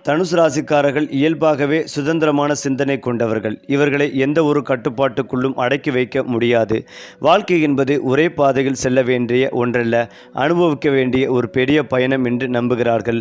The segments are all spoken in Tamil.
தனுசு ராசிக்காரர்கள் இயல்பாகவே சுதந்திரமான சிந்தனை கொண்டவர்கள். இவர்களை எந்த ஒரு கட்டுப்பாட்டுக்குள்ளும் அடக்கி வைக்க முடியாது. வாழ்க்கை என்பது ஒரே பாதையில் செல்ல வேண்டிய ஒன்றல்ல, அனுபவிக்க வேண்டிய ஒரு பெரிய பயணம் என்று நம்புகிறார்கள்.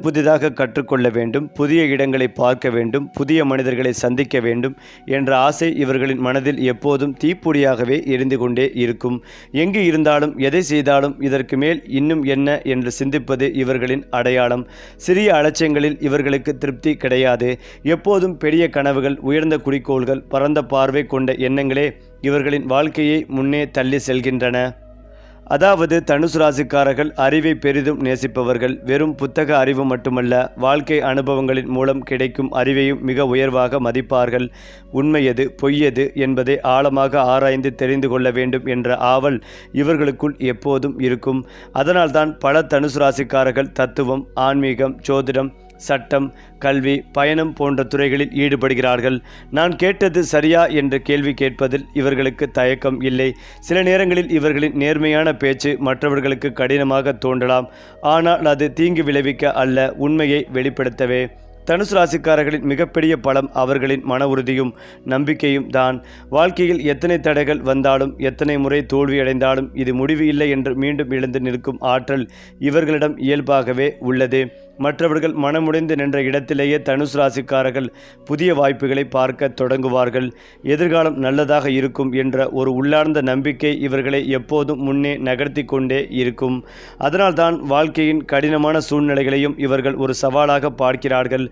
புதிதாக கற்றுக்கொள்ள வேண்டும், புதிய இடங்களை பார்க்க வேண்டும், புதிய மனிதர்களை சந்திக்க வேண்டும் என்ற ஆசை இவர்களின் மனதில் எப்போதும் தீப்பொடியாகவே எரிந்து கொண்டே இருக்கும். எங்கு இருந்தாலும் எதை செய்தாலும் இதற்கு மேல் இன்னும் என்ன என்று சிந்திப்பது இவர்களின் அடையாளம். சிறிய அலட்சியங்களில் இவர்களுக்கு திருப்தி கிடையாது. எப்போதும் பெரிய கனவுகள், உயர்ந்த குறிக்கோள்கள், பரந்த பார்வை கொண்ட எண்ணங்களே இவர்களின் வாழ்க்கையை முன்னே தள்ளி செல்கின்றன. அதாவது தனுசு ராசிக்காரர்கள் அறிவை பெரிதும் நேசிப்பவர்கள். வெறும் புத்தக அறிவு மட்டுமல்ல, வாழ்க்கை அனுபவங்களின் மூலம் கிடைக்கும் அறிவையும் மிக உயர்வாக மதிப்பார்கள். உண்மையது பொய்யது என்பதை ஆழமாக ஆராய்ந்து தெரிந்து கொள்ள வேண்டும் என்ற ஆவல் இவர்களுக்குள் எப்போதும் இருக்கும். அதனால்தான் பல தனுசு ராசிக்காரர்கள் தத்துவம், ஆன்மீகம், ஜோதிடம், சட்டம், கல்வி, பயணம் போன்ற துறைகளில் ஈடுபடுகிறார்கள். நான் கேட்டது சரியா என்ற கேள்வி கேட்பதில் இவர்களுக்கு தயக்கம் இல்லை. சில நேரங்களில் இவர்களின் நேர்மையான பேச்சு மற்றவர்களுக்கு கடினமாக தோன்றலாம். ஆனால் அது தீங்கு விளைவிக்க அல்ல, உண்மையை வெளிப்படுத்தவே. தனுசு ராசிக்காரர்களின் மிகப்பெரிய பலம் அவர்களின் மன உறுதியும் நம்பிக்கையும் தான். வாழ்க்கையில் எத்தனை தடைகள் வந்தாலும், எத்தனை முறை தோல்வியடைந்தாலும் இது முடிவு இல்லை என்று மீண்டும் எழுந்து நிற்கும் ஆற்றல் இவர்களிடம் இயல்பாகவே உள்ளது. மற்றவர்கள் மனமுடைந்து நின்ற இடத்திலேயே தனுசு ராசிக்காரர்கள் புதிய வாய்ப்புகளை பார்க்க தொடங்குவார்கள். எதிர்காலம் நல்லதாக இருக்கும் என்ற ஒரு உள்ளார்ந்த நம்பிக்கை இவர்களை எப்போதும் முன்னே நகர்த்தி கொண்டே இருக்கும். அதனால்தான் வாழ்க்கையின் கடினமான சூழ்நிலைகளையும் இவர்கள் ஒரு சவாலாக பார்க்கிறார்கள்.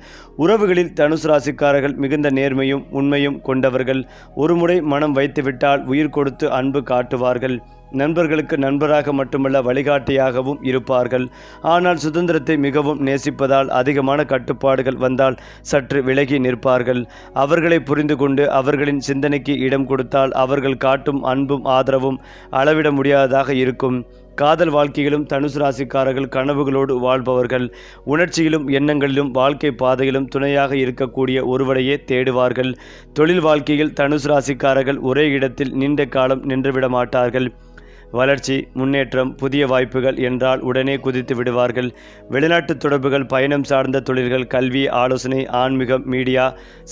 உறவுகளில் தனுசு ராசிக்காரர்கள் மிகுந்த நேர்மையும் உண்மையும் கொண்டவர்கள். ஒருமுறை மனம் வைத்துவிட்டால் உயிர் கொடுத்து அன்பு காட்டுவார்கள். நண்பர்களுக்கு நண்பராக மட்டுமல்ல, வழிகாட்டியாகவும் இருப்பார்கள். ஆனால் சுதந்திரத்தை மிகவும் நேசிப்பதால் அதிகமான கட்டுப்பாடுகள் வந்தால் சற்று விலகி நிற்பார்கள். அவர்களை புரிந்து கொண்டு அவர்களின் சிந்தனைக்கு இடம் கொடுத்தால் அவர்கள் காட்டும் அன்பும் ஆதரவும் அளவிட முடியாததாக இருக்கும். காதல் வாழ்க்கையிலும் தனுசு ராசிக்காரர்கள் கனவுகளோடு வாழ்பவர்கள். உணர்ச்சியிலும் எண்ணங்களிலும் வாழ்க்கை பாதையிலும் துணையாக இருக்கக்கூடிய ஒருவரையே தேடுவார்கள். தொழில் வாழ்க்கையில் தனுசு ராசிக்காரர்கள் ஒரே இடத்தில் நீண்ட காலம் நின்றுவிட மாட்டார்கள். வளர்ச்சி, முன்னேற்றம், புதிய வாய்ப்புகள் என்றால் உடனே குதித்து விடுவார்கள். வெளிநாட்டு தொடர்புகள், பயணம் சார்ந்த தொழில்கள், கல்வி, ஆலோசனை, ஆன்மீகம், மீடியா,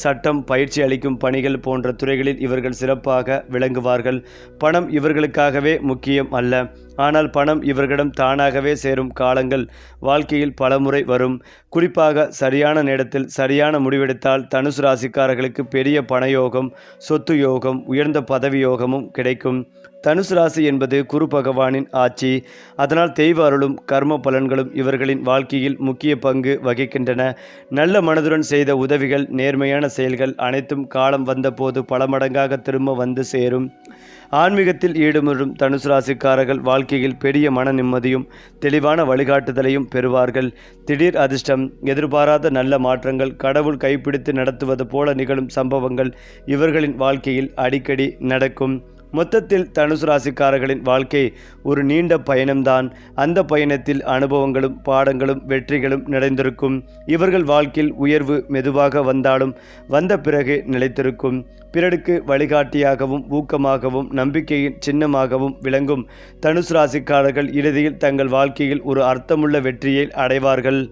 சட்டம், பயிற்சி அளிக்கும் பணிகள் போன்ற துறைகளில் இவர்கள் சிறப்பாக விளங்குவார்கள். பணம் இவர்களுக்காகவே முக்கியம் அல்ல, ஆனால் பணம் இவர்களிடம் தானாகவே சேரும் காலங்கள் வாழ்க்கையில் பலமுறை வரும். குறிப்பாக சரியான நேரத்தில் சரியான முடிவெடுத்தால் தனுசு ராசிக்காரர்களுக்கு பெரிய பணயோகம், சொத்து யோகம், உயர்ந்த பதவி யோகமும் கிடைக்கும். தனுசு ராசி என்பது குரு பகவானின் ஆட்சி. அதனால் தெய்வ அருளும் கர்ம பலன்களும் இவர்களின் வாழ்க்கையில் முக்கிய பங்கு வகிக்கின்றன. நல்ல மனதுடன் செய்த உதவிகள், நேர்மையான செயல்கள் அனைத்தும் காலம் வந்தபோது பல மடங்காக திரும்ப வந்து சேரும். ஆன்மீகத்தில் ஈடுபடும் தனுசு ராசிக்காரர்கள் வாழ்க்கையில் பெரிய மன நிம்மதியும் தெளிவான வழிகாட்டுதலையும் பெறுவார்கள். திடீர் அதிர்ஷ்டம், எதிர்பாராத நல்ல மாற்றங்கள், கடவுள் கைப்பிடித்து நடத்துவது போல நிகழும் சம்பவங்கள் இவர்களின் வாழ்க்கையில் அடிக்கடி நடக்கும். மொத்தத்தில் தனுசு ராசிக்காரர்களின் வாழ்க்கை ஒரு நீண்ட பயணம்தான். அந்த பயணத்தில் அனுபவங்களும் பாடங்களும் வெற்றிகளும் நிறைந்திருக்கும். இவர்கள் வாழ்க்கையில் உயர்வு மெதுவாக வந்தாலும் வந்த பிறகு நிலைத்திருக்கும். பிறருக்கு வழிகாட்டியாகவும் ஊக்கமாகவும் நம்பிக்கையின் சின்னமாகவும் விளங்கும் தனுசு ராசிக்காரர்கள் இறுதியில் தங்கள் வாழ்க்கையில் ஒரு அர்த்தமுள்ள வெற்றியை அடைவார்கள்.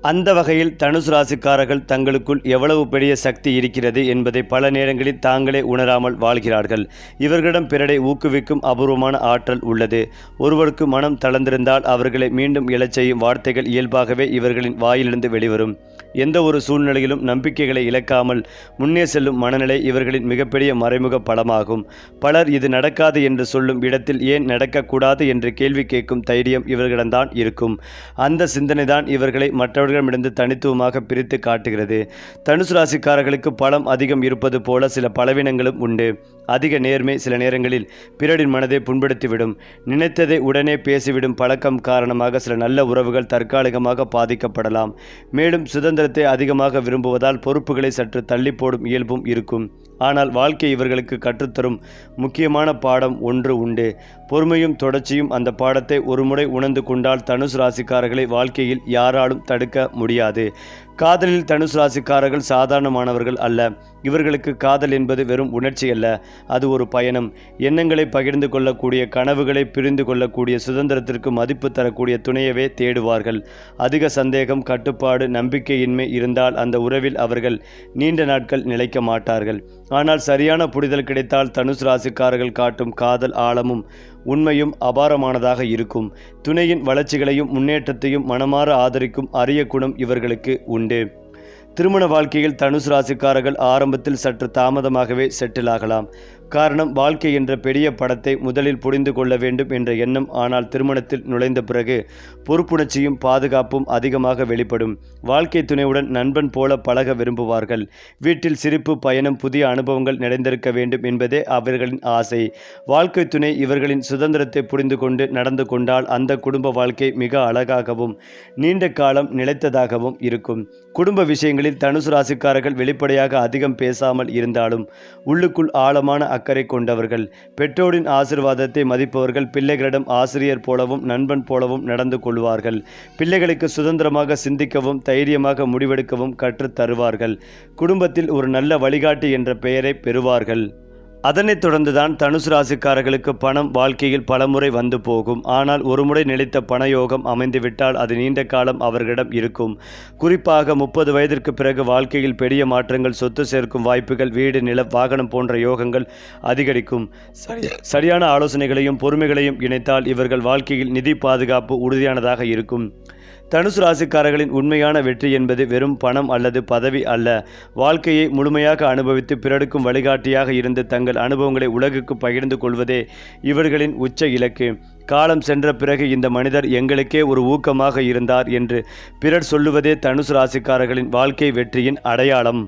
அந்த வகையில் தனுசு ராசிக்காரர்கள் தங்களுக்குள் எவ்வளவு பெரிய சக்தி இருக்கிறது என்பதை பல நேரங்களில் தாங்களே உணராமல் வாழ்கிறார்கள். இவர்களிடம் பிறரை ஊக்குவிக்கும் அபூர்வமான ஆற்றல் உள்ளது. ஒருவருக்கு மனம் தளர்ந்திருந்தால் அவர்களை மீண்டும் எழச் செய்யும் வார்த்தைகள் இயல்பாகவே இவர்களின் வாயிலிருந்து வெளிவரும். எந்த ஒரு சூழ்நிலையிலும் நம்பிக்கைகளை இழக்காமல் முன்னே செல்லும் மனநிலை இவர்களின் மிகப்பெரிய மறைமுக பலமாகும். பலர் இது நடக்காது என்று சொல்லும் இடத்தில் ஏன் நடக்கக்கூடாது என்று கேள்வி கேட்கும் தைரியம் இவர்களிடம்தான் இருக்கும். அந்த சிந்தனைதான் இவர்களை மற்றவர்களிடமிருந்து தனித்துவமாக பிரித்து காட்டுகிறது. தனுசு ராசிக்காரர்களுக்கு பலம் அதிகம் இருப்பது போல சில பலவீனங்களும் உண்டு. அதிக நேர்மை சில நேரங்களில் பிறரின் மனதை புண்படுத்திவிடும். நினைத்ததை உடனே பேசிவிடும் பழக்கம் காரணமாக சில நல்ல உறவுகள் தற்காலிகமாக பாதிக்கப்படலாம். மேலும் சுதந்திரத்தை அதிகமாக விரும்புவதால் பொறுப்புகளை சற்று தள்ளி போடும் இயல்பும் இருக்கும். ஆனால் வாழ்க்கை இவர்களுக்கு கற்றுத்தரும் முக்கியமான பாடம் ஒன்று உண்டு. பொறுமையும் தொடர்ச்சியும். அந்த பாடத்தை ஒருமுறை உணர்ந்து கொண்டால் தனுசு ராசிக்காரர்களை வாழ்க்கையில் யாராலும் தடுக்க முடியாது. காதலில் தனுசு ராசிக்காரர்கள் சாதாரணமானவர்கள் அல்ல. இவர்களுக்கு காதல் என்பது வெறும் உணர்ச்சி அல்ல, அது ஒரு பயணம். எண்ணங்களை பகிர்ந்து கொள்ளக்கூடிய, கனவுகளை பிரிந்து கொள்ளக்கூடிய, சுதந்திரத்திற்கு மதிப்பு தரக்கூடிய துணையவே தேடுவார்கள். அதிக சந்தேகம், கட்டுப்பாடு, நம்பிக்கையின்மை இருந்தால் அந்த உறவில் அவர்கள் நீண்ட நாட்கள் நிலைக்க மாட்டார்கள். ஆனால் சரியான புரிதல் கிடைத்தால் தனுசு ராசிக்காரர்கள் காட்டும் காதல் ஆழமும் உண்மையும் அபாரமானதாக இருக்கும். துணையின் வளர்ச்சிகளையும் முன்னேற்றத்தையும் மனமாற ஆதரிக்கும் அரிய குணம் இவர்களுக்கு உண்டு. திருமண வாழ்க்கையில் தனுசு ராசிக்காரர்கள் ஆரம்பத்தில் சற்று தாமதமாகவே செட்டில் ஆகலாம். காரணம், வாழ்க்கை என்ற பெரிய படத்தை முதலில் புரிந்து கொள்ள வேண்டும் என்ற எண்ணம். ஆனால் திருமணத்தில் நுழைந்த பிறகு பொறுப்புணர்ச்சியும் பாதுகாப்பும் அதிகமாக வெளிப்படும். வாழ்க்கை துணையுடன் நண்பன் போல பழக விரும்புவார்கள். வீட்டில் சிரிப்பு, பயணம், புதிய அனுபவங்கள் நிறைந்திருக்க வேண்டும் என்பதே அவர்களின் ஆசை. வாழ்க்கை துணை இவர்களின் சுதந்திரத்தை புரிந்து கொண்டு நடந்து கொண்டால் அந்த குடும்ப வாழ்க்கை மிக அழகாகவும் நீண்ட காலம் நிலைத்ததாகவும் இருக்கும். குடும்ப விஷயங்களில் தனுசு ராசிக்காரர்கள் வெளிப்படையாக அதிகம் பேசாமல் இருந்தாலும் உள்ளுக்குள் ஆழமான அக்கறை கொண்டவர்கள். பெற்றோரின் ஆசீர்வாதத்தை மதிப்பவர்கள். பிள்ளைகளிடம் ஆசிரியர் போலவும் நண்பன் போலவும் நடந்து கொள்வார்கள். பிள்ளைகளுக்கு சுதந்திரமாக சிந்திக்கவும் தைரியமாக முடிவெடுக்கவும் கற்றுத் தருவார்கள். குடும்பத்தில் ஒரு நல்ல வழிகாட்டி என்ற பெயரை பெறுவார்கள். அதனைத் தொடர்ந்துதான் தனுசு ராசிக்காரர்களுக்கு பணம் வாழ்க்கையில் பலமுறை வந்து போகும். ஆனால் ஒருமுறை நிலைத்த பணயோகம் அமைந்துவிட்டால் அது நீண்ட காலம் அவர்களிடம் இருக்கும். குறிப்பாக 30 வயதிற்கு பிறகு வாழ்க்கையில் பெரிய மாற்றங்கள், சொத்து சேர்க்கும் வாய்ப்புகள், வீடு, நிலம், வாகனம் போன்ற யோகங்கள் அதிகரிக்கும். சரியான ஆலோசனைகளையும் பொறுமைகளையும் இணைத்தால் இவர்கள் வாழ்க்கையில் நிதி பாதுகாப்பு உறுதியானதாக இருக்கும். தனுசு ராசிக்காரர்களின் உண்மையான வெற்றி என்பது வெறும் பணம் அல்லது பதவி அல்ல. வாழ்க்கையை முழுமையாக அனுபவித்து பிறருக்கும் வழிகாட்டியாக இருந்து தங்கள் அனுபவங்களை உலகுக்கு பகிர்ந்து கொள்வதே இவர்களின் உச்ச இலக்கு. காலம் சென்ற பிறகு இந்த மனிதர் எங்களுக்கே ஒரு ஊக்கமாக இருந்தார் என்று பிறர் சொல்லுவதே தனுசு ராசிக்காரர்களின் வாழ்க்கை வெற்றியின் அடையாளம்.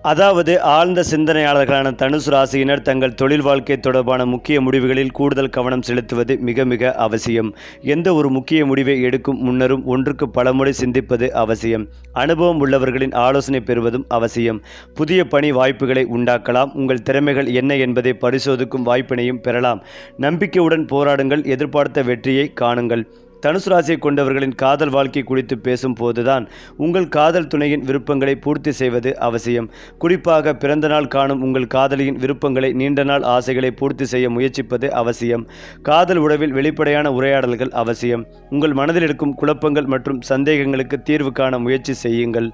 அதாவது, ஆழ்ந்த சிந்தனையாளர்களான தனுசு ராசியினர் தங்கள் தொழில் வாழ்க்கை தொடர்பான முக்கிய முடிவுகளில் கூடுதல் கவனம் செலுத்துவது மிக மிக அவசியம். எந்த ஒரு முக்கிய முடிவை எடுக்கும் முன்னரும் ஒன்றுக்கு பலமுறை சிந்திப்பது அவசியம். அனுபவம் உள்ளவர்களின் ஆலோசனை பெறுவதும் அவசியம். புதிய பணி வாய்ப்புகளை உண்டாக்கலாம். உங்கள் திறமைகள் என்ன என்பதை பரிசோதிக்கும் வாய்ப்பினையும் பெறலாம். நம்பிக்கையுடன் போராடுங்கள். எதிர்பார்த்த வெற்றியை காணுங்கள். தனுசு ராசியை கொண்டவர்களின் காதல் வாழ்க்கை குறித்து பேசும் போதுதான் உங்கள் காதல் துணையின் விருப்பங்களை பூர்த்தி செய்வது அவசியம். குறிப்பாக பிறந்த நாள் காணும் உங்கள் காதலியின் விருப்பங்களை, நீண்ட நாள் ஆசைகளை பூர்த்தி செய்ய முயற்சிப்பது அவசியம். காதல் உறவில் வெளிப்படையான உரையாடல்கள் அவசியம். உங்கள் மனதில் இருக்கும் குழப்பங்கள் மற்றும் சந்தேகங்களுக்கு தீர்வு காண முயற்சி செய்யுங்கள்.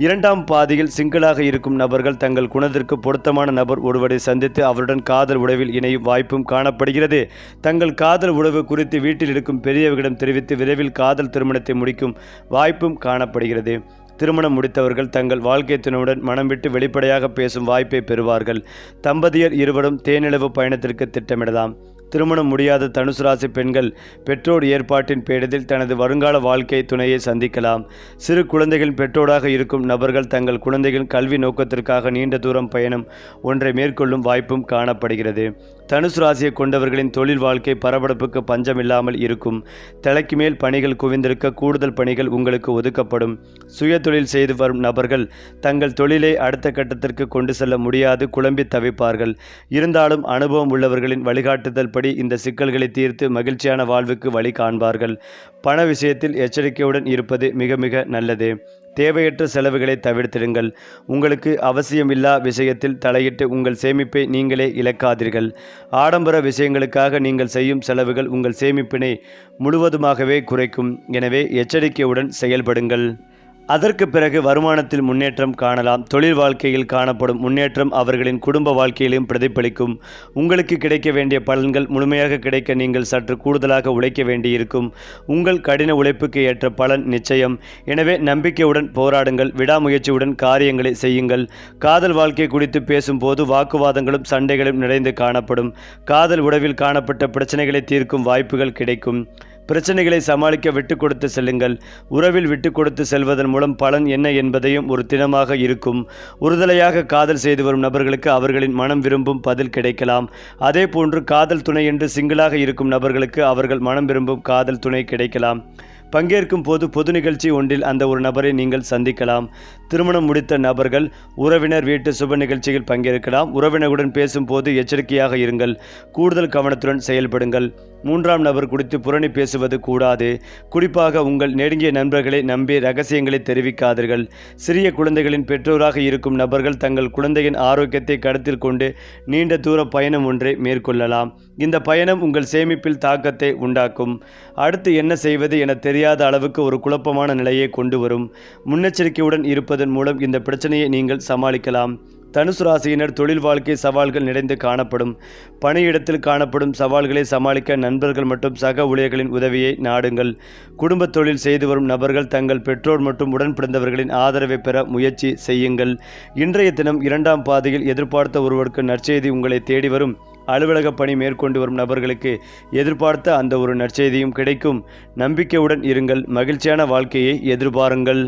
இரண்டாம் பாதியில் சிங்கிளாக இருக்கும் நபர்கள் தங்கள் குணத்திற்கு பொருத்தமான நபர் ஒருவரை சந்தித்து அவருடன் காதல் உறவில் இணையும் வாய்ப்பும் காணப்படுகிறது. தங்கள் காதல் உறவு குறித்து வீட்டில் இருக்கும் பெரியவர்களிடம் தெரிவித்து விரைவில் காதல் திருமணத்தை முடிக்கும் வாய்ப்பும் காணப்படுகிறது. திருமணம் முடித்தவர்கள் தங்கள் வாழ்க்கை துணையுடன் மனம் விட்டு வெளிப்படையாக பேசும் வாய்ப்பை பெறுவார்கள். தம்பதியர் இருவரும் தேனிலவு பயணத்திற்கு திட்டமிடலாம். திருமணம் முடியாத தனுசு ராசி பெண்கள் பெற்றோர் ஏற்பாட்டின் பேரில் தனது வருங்கால வாழ்க்கை துணையை சந்திக்கலாம். சிறு குழந்தைகளின் பெற்றோராக இருக்கும் நபர்கள் தங்கள் குழந்தைகளின் கல்வி நோக்கத்திற்காக நீண்ட தூரம் பயணம் ஒன்றை மேற்கொள்ளும் வாய்ப்பும் காணப்படுகிறது. தனுசு ராசியை கொண்டவர்களின் தொழில் வாழ்க்கை பரபரப்புக்கு பஞ்சமில்லாமல் இருக்கும். தலைக்கு மேல் பணிகள் குவிந்திருக்க கூடுதல் பணிகள் உங்களுக்கு ஒதுக்கப்படும். சுய தொழில் செய்து வரும் நபர்கள் தங்கள் தொழிலை அடுத்த கட்டத்திற்கு கொண்டு செல்ல முடியாது குழம்பி தவிப்பார்கள். இருந்தாலும் அனுபவம் உள்ளவர்களின் வழிகாட்டுதல் படி இந்த சிக்கல்களை தீர்த்து மகிழ்ச்சியான வாழ்வுக்கு வழி காண்பார்கள். பண விஷயத்தில் எச்சரிக்கையுடன் இருப்பது மிக மிக நல்லது. தேவையற்ற செலவுகளை தவிர்த்திடுங்கள். உங்களுக்கு அவசியமில்லா விஷயத்தில் தலையிட்டு உங்கள் சேமிப்பை நீங்களே இழக்காதீர்கள். ஆடம்பர விஷயங்களுக்காக நீங்கள் செய்யும் செலவுகள் உங்கள் சேமிப்பினை முழுவதுமாகவே குறைக்கும். எனவே எச்சரிக்கையுடன் செயல்படுங்கள். அதற்கு பிறகு வருமானத்தில் முன்னேற்றம் காணலாம். தொழில் வாழ்க்கையில் காணப்படும் முன்னேற்றம் அவர்களின் குடும்ப வாழ்க்கையிலும் பிரதிபலிக்கும். உங்களுக்கு கிடைக்க வேண்டிய பலன்கள் முழுமையாக கிடைக்க நீங்கள் சற்று கூடுதலாக உழைக்க வேண்டியிருக்கும். உங்கள் கடின உழைப்புக்கு ஏற்ற பலன் நிச்சயம். எனவே நம்பிக்கையுடன் போராடுங்கள். விடாமுயற்சியுடன் காரியங்களை செய்யுங்கள். காதல் வாழ்க்கை குறித்து பேசும்போது வாக்குவாதங்களும் சண்டைகளும் நிறைந்து காணப்படும். காதல் உறவில் காணப்பட்ட பிரச்சனைகளை தீர்க்கும் வாய்ப்புகள் கிடைக்கும். பிரச்சனைகளை சமாளிக்க விட்டு கொடுத்து செல்லுங்கள். உறவில் விட்டு கொடுத்து செல்வதன் மூலம் பலன் என்ன என்பதையும் ஒரு தினமாக இருக்கும். உறுதலையாக காதல் செய்து வரும் நபர்களுக்கு அவர்களின் மனம் விரும்பும் பதில் கிடைக்கலாம். அதே போன்று காதல் துணை என்று சிங்கிளாக இருக்கும் நபர்களுக்கு அவர்கள் மனம் விரும்பும் காதல் துணை கிடைக்கலாம். பங்கேற்கும் போது பொது நிகழ்ச்சி ஒன்றில் அந்த ஒரு நபரை நீங்கள் சந்திக்கலாம். திருமணம் முடித்த நபர்கள் உறவினர் வீட்டு சுப நிகழ்ச்சியில் பங்கேற்கலாம். உறவினருடன் பேசும்போது எச்சரிக்கையாக இருங்கள். கூடுதல் கவனத்துடன் செயல்படுங்கள். 3ஆம் நபர் குறித்து புரணி பேசுவது கூடாது. குறிப்பாக உங்கள் நெருங்கிய நண்பர்களை நம்பி ரகசியங்களை தெரிவிக்காதீர்கள். சிறிய குழந்தைகளின் பெற்றோராக இருக்கும் நபர்கள் தங்கள் குழந்தையின் ஆரோக்கியத்தை கருத்தில் கொண்டு நீண்ட தூர பயணம் ஒன்றை மேற்கொள்ளலாம். இந்த பயணம் உங்கள் சேமிப்பில் தாக்கத்தை உண்டாக்கும். அடுத்து என்ன செய்வது என தெரியாத அளவுக்கு ஒரு குழப்பமான நிலையை கொண்டு வரும். முன்னெச்சரிக்கையுடன் இருப்பதன் மூலம் இந்த பிரச்சனையை நீங்கள் சமாளிக்கலாம். தனுசு ராசியினர் தொழில் வாழ்க்கை சவால்கள் நிறைந்து காணப்படும். பணியிடத்தில் காணப்படும் சவால்களை சமாளிக்க நண்பர்கள் மற்றும் சக ஊழியர்களின் உதவியை நாடுங்கள். குடும்ப தொழில் செய்து வரும் நபர்கள் தங்கள் பெற்றோர் மற்றும் உடன் பிறந்தவர்களின் ஆதரவை பெற முயற்சி செய்யுங்கள். இன்றைய தினம் 2ஆம் பாதையில் எதிர்பார்த்த ஒருவருக்கு நற்செய்தி உங்களை தேடி வரும். அலுவலக பணி மேற்கொண்டு வரும் நபர்களுக்கு எதிர்பார்த்த அந்த ஒரு நற்செய்தியும் கிடைக்கும். நம்பிக்கையுடன் இருங்கள். மகிழ்ச்சியான வாழ்க்கையை எதிர்பாருங்கள்.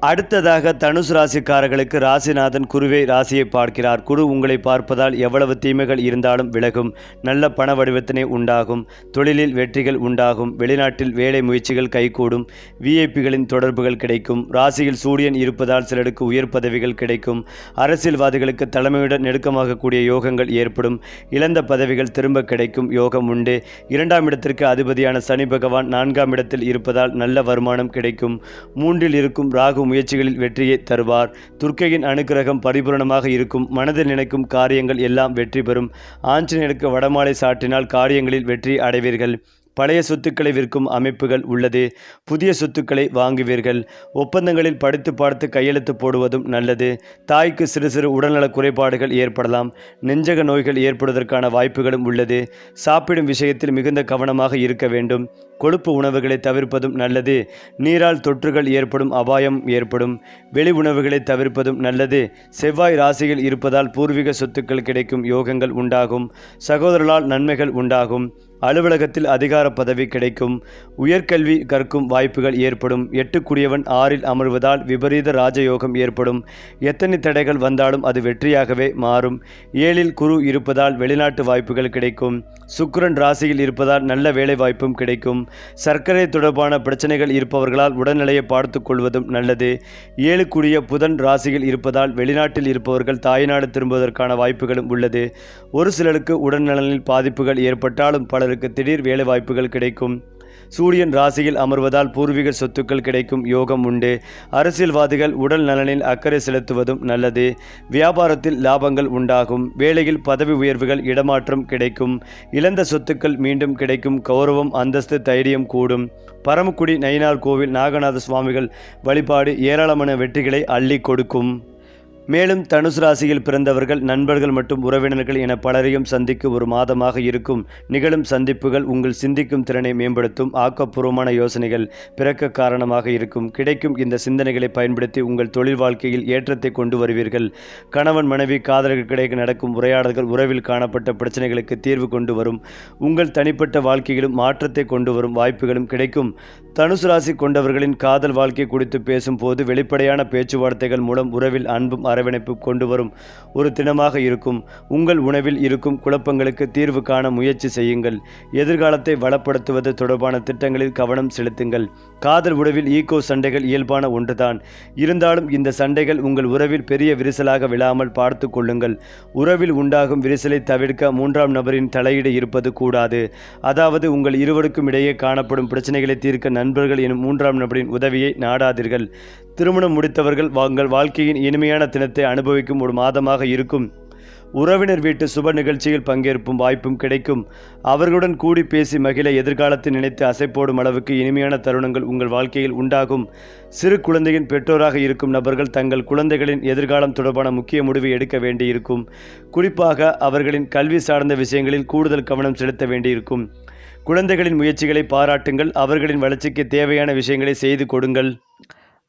அடுத்ததாக தனுசு ராசிக்காரர்களுக்கு ராசிநாதன் குருவை ராசியை பார்க்கிறார். குரு உங்களை பார்ப்பதால் எவ்வளவு தீமைகள் இருந்தாலும் விலகும். நல்ல பண வடிவத்தினை உண்டாகும். தொழிலில் வெற்றிகள் உண்டாகும். வெளிநாட்டில் வேலை முயற்சிகள் கைகூடும். விஐபிகளின் தொடர்புகள் கிடைக்கும். ராசியில் சூரியன் இருப்பதால் சிலருக்கு உயர் பதவிகள் கிடைக்கும். அரசியல்வாதிகளுக்கு தலைமையுடன் நெருக்கமாகக்கூடிய யோகங்கள் ஏற்படும். இழந்த பதவிகள் திரும்ப கிடைக்கும் யோகம் உண்டு. 2ஆம் இடத்திற்கு அதிபதியான சனி பகவான் 4ஆம் இடத்தில் இருப்பதால் நல்ல வருமானம் கிடைக்கும். 3இல் இருக்கும் ராகு முயற்சிகளில் வெற்றியை தருவார். துர்க்கையின் அனுக்கிரகம் பரிபூரணமாக இருக்கும். மனதில் நினைக்கும் காரியங்கள் எல்லாம் வெற்றி பெறும். ஆஞ்சநேயருக்கு வடமாலை சாட்டினால் காரியங்களில் வெற்றி அடைவீர்கள். பழைய சொத்துக்களை விற்கும் அமைப்புகள் உள்ளது. புதிய சொத்துக்களை வாங்குவீர்கள். ஒப்பந்தங்களில் படித்து பார்த்து கையெழுத்து போடுவதும் நல்லது. தாய்க்கு சிறு சிறு உடல்நலக் குறைபாடுகள் ஏற்படலாம். நெஞ்சக நோய்கள் ஏற்படுவதற்கான வாய்ப்புகளும் உள்ளது. சாப்பிடும் விஷயத்தில் மிகுந்த கவனமாக இருக்க வேண்டும். கொழுப்பு உணவுகளை தவிர்ப்பதும் நல்லது. நீரால் தொற்றுகள் ஏற்படும் அபாயம் ஏற்படும். வெளி உணவுகளை தவிர்ப்பதும் நல்லது. செவ்வாய் ராசியில் இருப்பதால் பூர்வீக சொத்துக்கள் கிடைக்கும் யோகங்கள் உண்டாகும். சகோதரர்களால் நன்மைகள் உண்டாகும். அலுவலகத்தில் அதிகார பதவி கிடைக்கும். உயர்கல்வி கற்கும் வாய்ப்புகள் ஏற்படும். 8க்குரியவன் 6இல் அமர்வதால் விபரீத ராஜயோகம் ஏற்படும். எத்தனை தடைகள் வந்தாலும் அது வெற்றியாகவே மாறும். 7இல் குரு இருப்பதால் வெளிநாட்டு வாய்ப்புகள் கிடைக்கும். சுக்கிரன் ராசியில் இருப்பதால் நல்ல வேலை வாய்ப்பும் கிடைக்கும். சர்க்கரை தொடர்பான பிரச்சனைகள் இருப்பவர்களால் உடல்நிலையை பார்த்து கொள்வதும் நல்லது. 7க்குரிய புதன் ராசியில் இருப்பதால் வெளிநாட்டில் இருப்பவர்கள் தாய்நாடு திரும்புவதற்கான வாய்ப்புகளும் உள்ளது. ஒரு சிலருக்கு உடல்நலனில் பாதிப்புகள் ஏற்பட்டாலும் பலருக்கு திடீர் வேலை வாய்ப்புகள் கிடைக்கும். சூரியன் ராசியில் அமர்வதால் பூர்வீக சொத்துக்கள் கிடைக்கும் யோகம் உண்டு. அரசியல்வாதிகள் உடல் நலனில் அக்கறை செலுத்துவதும் நல்லது. வியாபாரத்தில் லாபங்கள் உண்டாகும். வேலையில் பதவி உயர்வுகள் இடமாற்றம் கிடைக்கும். இழந்த சொத்துக்கள் மீண்டும் கிடைக்கும். கௌரவம் அந்தஸ்து தைரியம் கூடும். பரமக்குடி நயினார் கோவில் நாகநாத சுவாமிகள் வழிபாடு ஏராளமான வெற்றிகளை அள்ளி கொடுக்கும். மேலும் தனுசு ராசியில் பிறந்தவர்கள் நண்பர்கள் மற்றும் உறவினர்கள் என பலரையும் சந்திக்க ஒரு மாதமாக இருக்கும். நிகழும் சந்திப்புகள் உங்கள் சிந்திக்கும் திறனை மேம்படுத்தும். ஆக்கப்பூர்வமான யோசனைகள் பிறக்க காரணமாக இருக்கும். கிடைக்கும் இந்த சிந்தனைகளை பயன்படுத்தி உங்கள் தொழில் வாழ்க்கையில் ஏற்றத்தை கொண்டு வருவீர்கள். கணவன் மனைவி காதலர்களுக்கிடையே நடக்கும் உரையாடல்கள் உறவில் காணப்பட்ட பிரச்சனைகளுக்கு தீர்வு கொண்டு வரும். உங்கள் தனிப்பட்ட வாழ்க்கையிலும் மாற்றத்தை கொண்டு வரும் வாய்ப்புகளும் கிடைக்கும். தனுசு ராசி கொண்டவர்களின் காதல் வாழ்க்கை குறித்து பேசும்போது வெளிப்படையான பேச்சுவார்த்தைகள் மூலம் உறவில் அன்பும் அரவணைப்பு கொண்டு வரும் ஒரு தினமாக இருக்கும். உங்கள் உணவில் இருக்கும் குழப்பங்களுக்கு தீர்வு காண முயற்சி செய்யுங்கள். எதிர்காலத்தை வளப்படுத்துவது தொடர்பான திட்டங்களில் கவனம் செலுத்துங்கள். காதல் உறவில் ஈகோ சண்டைகள் இயல்பான ஒன்றுதான். இருந்தாலும் இந்த சண்டைகள் உங்கள் உறவில் பெரிய விரிசலாக விழாமல் பார்த்து கொள்ளுங்கள். உறவில் உண்டாகும் விரிசலை தவிர்க்க 3ஆம் நபரின் தலையீடு இருப்பது கூடாது. அதாவது உங்கள் இருவருக்கும் இடையே காணப்படும் பிரச்சனைகளை தீர்க்க நண்பர்கள் எனும் 3ஆம் நபரின் உதவியை நாடாதீர்கள். திருமணம் முடித்தவர்கள் உங்கள் வாழ்க்கையின் இனிமையான தினத்தை அனுபவிக்கும் ஒரு மாதமாக இருக்கும். உறவினர் வீட்டு சுப நிகழ்ச்சியில் பங்கேற்பும் வாய்ப்பும் கிடைக்கும். அவர்களுடன் கூடி பேசி மகிழ எதிர்காலத்தை நினைத்து அசைப்போடும் அளவுக்கு இனிமையான தருணங்கள் உங்கள் வாழ்க்கையில் உண்டாகும். சிறு குழந்தையின் பெற்றோராக இருக்கும் நபர்கள் தங்கள் குழந்தைகளின் எதிர்காலம் தொடர்பான முக்கிய முடிவை எடுக்க வேண்டியிருக்கும். குறிப்பாக அவர்களின் கல்வி சார்ந்த விஷயங்களில் கூடுதல் கவனம் செலுத்த வேண்டியிருக்கும். குழந்தைகளின் முயற்சிகளை பாராட்டுங்கள். அவர்களின் வளர்ச்சிக்கு தேவையான விஷயங்களை செய்து கொடுங்கள்.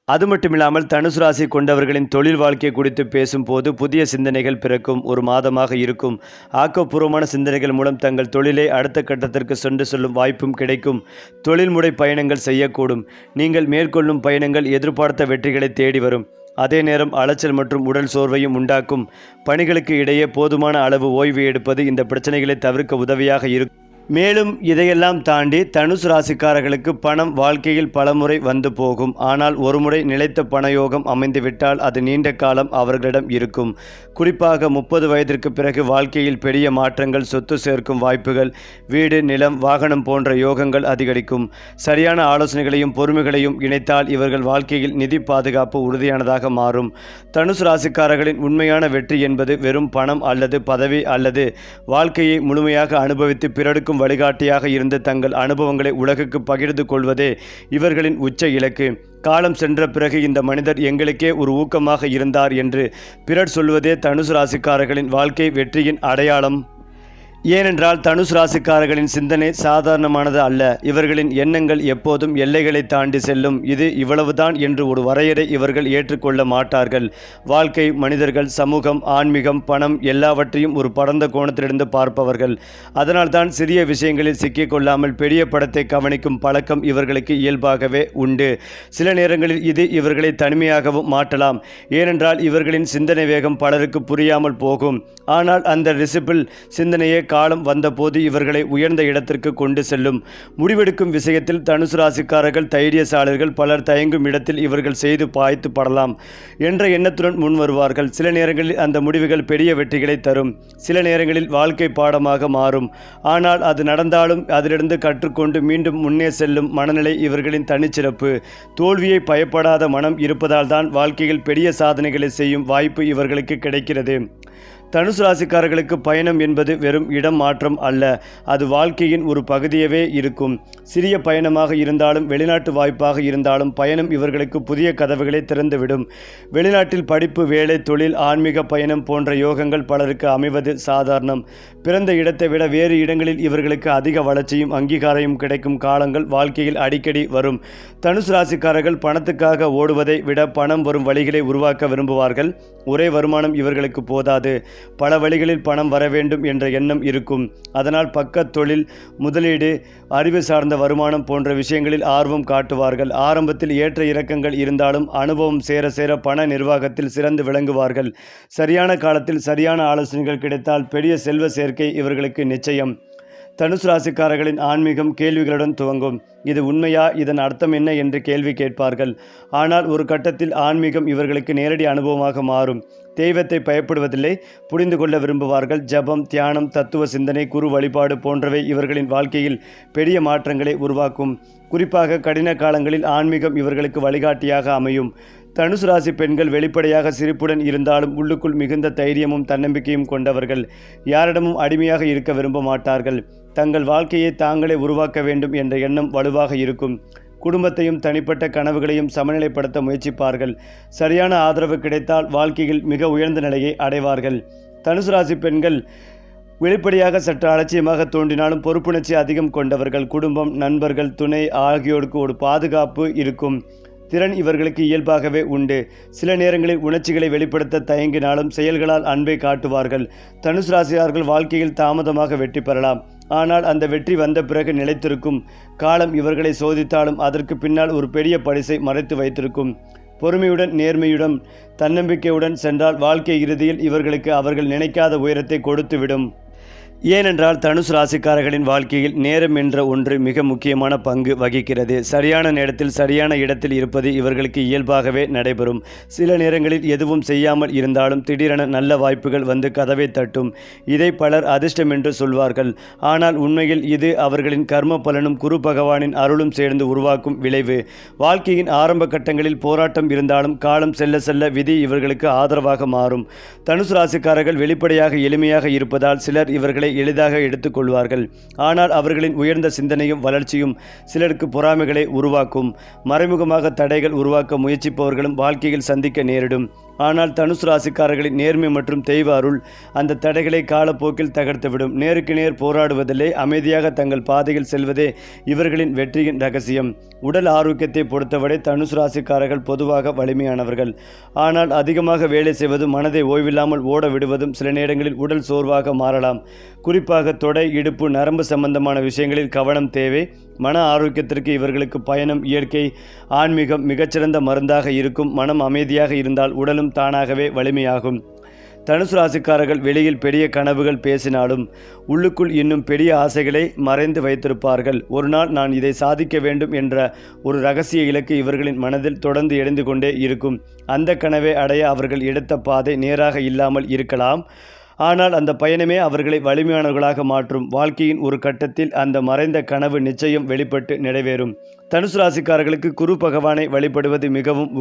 அது மட்டுமில்லாமல் தனுசு ராசி கொண்டவர்களின் தொழில் வாழ்க்கை குறித்து பேசும்போது புதிய சிந்தனைகள் பிறக்கும் ஒரு மாதமாக இருக்கும். ஆக்கப்பூர்வமான சிந்தனைகள் மூலம் தங்கள் தொழிலை அடுத்த கட்டத்திற்கு சென்று செல்லும் வாய்ப்பும் கிடைக்கும். தொழில்முறை பயணங்கள் செய்யக்கூடும். நீங்கள் மேற்கொள்ளும் பயணங்கள் எதிர்பார்த்த வெற்றிகளை தேடி வரும். அதே நேரம் அலைச்சல் மற்றும் உடல் சோர்வையும் உண்டாக்கும். பணிகளுக்கு இடையே போதுமான அளவு ஓய்வு எடுப்பது இந்த பிரச்சனைகளை தவிர்க்க உதவியாக இருக்கும். மேலும் இதையெல்லாம் தாண்டி தனுசு ராசிக்காரர்களுக்கு பணம் வாழ்க்கையில் பலமுறை வந்து போகும். ஆனால் ஒருமுறை நிலைத்த பணயோகம் அமைந்துவிட்டால் அது நீண்ட காலம் அவர்களிடம் இருக்கும். குறிப்பாக 30 வயதிற்கு பிறகு வாழ்க்கையில் பெரிய மாற்றங்கள், சொத்து சேர்க்கும் வாய்ப்புகள், வீடு, நிலம், வாகனம் போன்ற யோகங்கள் அதிகரிக்கும். சரியான ஆலோசனைகளையும் பொறுமைகளையும் இணைத்தால் இவர்கள் வாழ்க்கையில் நிதி பாதுகாப்பு உறுதியானதாக மாறும். தனுசு ராசிக்காரர்களின் உண்மையான வெற்றி என்பது வெறும் பணம் அல்லது பதவி அல்லது வாழ்க்கையை முழுமையாக அனுபவித்து பிறருக்கும் வழிகாட்டியாக இருந்து தங்கள் அனுபவங்களை உலகுக்கு பகிர்ந்து கொள்வதே இவர்களின் உச்ச இலக்கு. காலம் சென்ற பிறகு இந்த மனிதர் எங்களுக்கே ஒரு ஊக்கமாக இருந்தார் என்று பிறர் சொல்வதே தனுசு ராசிக்காரர்களின் வாழ்க்கை வெற்றியின் அடையாளம். ஏனென்றால் தனுசு ராசிக்காரர்களின் சிந்தனை சாதாரணமானது அல்ல. இவர்களின் எண்ணங்கள் எப்போதும் எல்லைகளை தாண்டி செல்லும். இது இவ்வளவுதான் என்று ஒரு வரையறை இவர்கள் ஏற்றுக்கொள்ள மாட்டார்கள். வாழ்க்கை, மனிதர்கள், சமூகம், ஆன்மீகம், பணம் எல்லாவற்றையும் ஒரு பரந்த கோணத்திலிருந்து பார்ப்பவர்கள். அதனால்தான் சிறிய விஷயங்களில் சிக்கிக்கொள்ளாமல் பெரிய படத்தை கவனிக்கும் பழக்கம் இவர்களுக்கு இயல்பாகவே உண்டு. சில நேரங்களில் இது இவர்களை தனிமையாகவும் மாற்றலாம். ஏனென்றால் இவர்களின் சிந்தனை வேகம் பலருக்கு புரியாமல் போகும். ஆனால் அந்த ரிசிபிள் சிந்தனையே காலம் வந்தபோது இவர்களை உயர்ந்த இடத்திற்கு கொண்டு செல்லும். முடிவெடுக்கும் விஷயத்தில் தனுசு ராசிக்காரர்கள் தைரியசாலிகள். பலர் தயங்கும் இடத்தில் இவர்கள் செய்து பாய்த்து படலாம் என்ற எண்ணத்துடன் முன் வருவார்கள். சில நேரங்களில் அந்த முடிவுகள் பெரிய வெற்றிகளை தரும். சில நேரங்களில் வாழ்க்கை பாடமாக மாறும். ஆனால் அது நடந்தாலும் அதிலிருந்து கற்றுக்கொண்டு மீண்டும் முன்னே செல்லும் மனநிலை இவர்களின் தனிச்சிறப்பு. தோல்வியை பயப்படாத மனம் இருப்பதால் தான் வாழ்க்கையில் பெரிய சாதனைகளை செய்யும் வாய்ப்பு இவர்களுக்கு கிடைக்கிறது. தனுசு ராசிக்காரர்களுக்கு பயணம் என்பது வெறும் இடம் மாற்றம் அல்ல, அது வாழ்க்கையின் ஒரு பகுதியவே இருக்கும். சிறிய பயணமாக இருந்தாலும் வெளிநாட்டு வாய்ப்பாக இருந்தாலும் பயணம் இவர்களுக்கு புதிய கதவுகளை திறந்துவிடும். வெளிநாட்டில் படிப்பு, வேலை, தொழில், ஆன்மீக பயணம் போன்ற யோகங்கள் பலருக்கு அமைவது சாதாரணம். பிறந்த இடத்தை விட வேறு இடங்களில் இவர்களுக்கு அதிக வளர்ச்சியும் அங்கீகாரமும் கிடைக்கும் காலங்கள் வாழ்க்கையில் அடிக்கடி வரும். தனுசு ராசிக்காரர்கள் பணத்துக்காக ஓடுவதை விட பணம் வரும் வழிகளை உருவாக்க விரும்புவார்கள். ஒரே வருமானம் இவர்களுக்கு போதாது. பல வழிகளில் பணம் வர வேண்டும் என்ற எண்ணம் இருக்கும். அதனால் பக்க தொழில், முதலீடு, அறிவு சார்ந்த வருமானம் போன்ற விஷயங்களில் ஆர்வம் காட்டுவார்கள். ஆரம்பத்தில் ஏற்ற இறக்கங்கள் இருந்தாலும் அனுபவம் சேர சேர பண நிர்வாகத்தில் சிறந்து விளங்குவார்கள். சரியான காலத்தில் சரியான ஆலோசனைகள் கிடைத்தால் பெரிய செல்வ சேர்க்கை இவர்களுக்கு நிச்சயம். தனுசு ராசிக்காரர்களின் ஆன்மீகம் கேள்விகளுடன் துவங்கும். இது உண்மையா, இதன் அர்த்தம் என்ன என்று கேள்வி கேட்பார்கள். ஆனால் ஒரு கட்டத்தில் ஆன்மீகம் இவர்களுக்கு நேரடி அனுபவமாக மாறும். தெய்வத்தை பயப்படுவதில்லை, புரிந்து கொள்ள விரும்புவார்கள். ஜபம், தியானம், தத்துவ சிந்தனை, குரு வழிபாடு போன்றவை இவர்களின் வாழ்க்கையில் பெரிய மாற்றங்களை உருவாக்கும். குறிப்பாக கடின காலங்களில் ஆன்மீகம் இவர்களுக்கு வழிகாட்டியாக அமையும். தனுசு ராசி பெண்கள் வெளிப்படையாக சிரிப்புடன் இருந்தாலும் உள்ளுக்குள் மிகுந்த தைரியமும் தன்னம்பிக்கையும் கொண்டவர்கள். யாரிடமும் அடிமையாக இருக்க விரும்ப மாட்டார்கள். தங்கள் வாழ்க்கையை தாங்களே உருவாக்க வேண்டும் என்ற எண்ணம் வலுவாக இருக்கும். குடும்பத்தையும் தனிப்பட்ட கனவுகளையும் சமநிலைப்படுத்த முயற்சிப்பார்கள். சரியான ஆதரவு கிடைத்தால் வாழ்க்கையில் மிக உயர்ந்த நிலையை அடைவார்கள். தனுசு ராசி பெண்கள் வெளிப்படையாக சற்று அலட்சியமாக தோன்றினாலும் பொறுப்புணர்ச்சி அதிகம் கொண்டவர்கள். குடும்பம், நண்பர்கள், துணை ஆகியோருக்கு ஒரு பாதுகாப்பு இருக்கும் திறன் இவர்களுக்கு இயல்பாகவே உண்டு. சில நேரங்களில் உணர்ச்சிகளை வெளிப்படுத்த தயங்கினாலும் செயல்களால் அன்பை காட்டுவார்கள். தனுசு ராசியார்கள் வாழ்க்கையில் தாமதமாக வெற்றி பெறலாம். ஆனால் அந்த வெற்றி வந்த பிறகு நிலைத்திருக்கும். காலம் இவர்களை சோதித்தாலும் அதற்கு பின்னால் ஒரு பெரிய பரிசை மறைத்து வைத்திருக்கும். பொறுமையுடன், நேர்மையுடன், தன்னம்பிக்கையுடன் சென்றால் வாழ்க்கை இறுதியில் இவர்களுக்கு அவர்கள் நினைக்காத உயரத்தை கொடுத்துவிடும். ஏனென்றால் தனுசு ராசிக்காரர்களின் வாழ்க்கையில் நேரம் என்ற ஒன்று மிக முக்கியமான பங்கு வகிக்கிறது. சரியான நேரத்தில் சரியான இடத்தில் இருப்பது இவர்களுக்கு இயல்பாகவே நடைபெறும். சில நேரங்களில் எதுவும் செய்யாமல் இருந்தாலும் திடீரென நல்ல வாய்ப்புகள் வந்து கதவை தட்டும். இதை பலர் அதிர்ஷ்டம் என்று சொல்வார்கள். ஆனால் உண்மையில் இது அவர்களின் கர்ம பலனும் குரு பகவானின் அருளும் சேர்ந்து உருவாக்கும் விளைவு. வாழ்க்கையின் ஆரம்ப கட்டங்களில் போராட்டம் இருந்தாலும் காலம் செல்ல செல்ல விதி இவர்களுக்கு ஆதரவாக மாறும். தனுசு ராசிக்காரர்கள் வெளிப்படையாக எளிமையாக இருப்பதால் சிலர் இவர்களை எளிதாக எடுத்துக்கொள்வார்கள். ஆனால் அவர்களின் உயர்ந்த சிந்தனையும் வளர்ச்சியும் சிலருக்கு பொறாமைகளை உருவாக்கும். மறைமுகமாக தடைகள் உருவாக்க முயற்சிப்பவர்களும் வாழ்க்கையில் சந்திக்க நேரிடும். ஆனால் தனுசு ராசிக்காரர்களின் நேர்மை மற்றும் தெய்வ அருள் அந்த தடைகளை காலப்போக்கில் தகர்த்துவிடும். நேருக்கு நேர் போராடுவதில்லை, அமைதியாக தங்கள் பாதையில் செல்வதே இவர்களின் வெற்றியின் ரகசியம். உடல் ஆரோக்கியத்தை பொறுத்தவரை தனுசு ராசிக்காரர்கள் பொதுவாக வலிமையானவர்கள். ஆனால் அதிகமாக வேலை செய்வதும் மனதை ஓய்வில்லாமல் ஓட விடுவதும் சில நேரங்களில் உடல் சோர்வாக மாறலாம். குறிப்பாக தொடை, இடுப்பு, நரம்பு சம்பந்தமான விஷயங்களில் கவனம் தேவை. மன ஆரோக்கியத்திற்கு இவர்களுக்கு பயணம், இயற்கை, ஆன்மீகம் மிகச்சிறந்த மருந்தாக இருக்கும். மனம் அமைதியாக இருந்தால் உடலும் தானாகவே வலிமையாகும். தனுசு ராசிக்காரர்கள் வெளியில் பெரிய கனவுகள் பேசினாலும் உள்ளுக்குள் இன்னும் பெரிய ஆசைகளை மறைந்து வைத்திருப்பார்கள். ஒரு நாள் நான் இதை சாதிக்க வேண்டும் என்ற ஒரு ரகசிய இலக்கு இவர்களின் மனதில் தொடர்ந்து எழுந்து கொண்டே இருக்கும். அந்த கனவை அடைய அவர்கள் எடுத்த பாதை நேராக இல்லாமல் இருக்கலாம். ஆனால் அந்த பயணமே அவர்களை வலிமையானவர்களாக மாற்றும். வாழ்க்கையின் ஒரு கட்டத்தில் அந்த மறைந்த கனவு நிச்சயம் வெளிப்பட்டு நிறைவேறும். தனுசு ராசிக்காரர்களுக்கு குரு பகவானை வழிபடுவது மிகவும்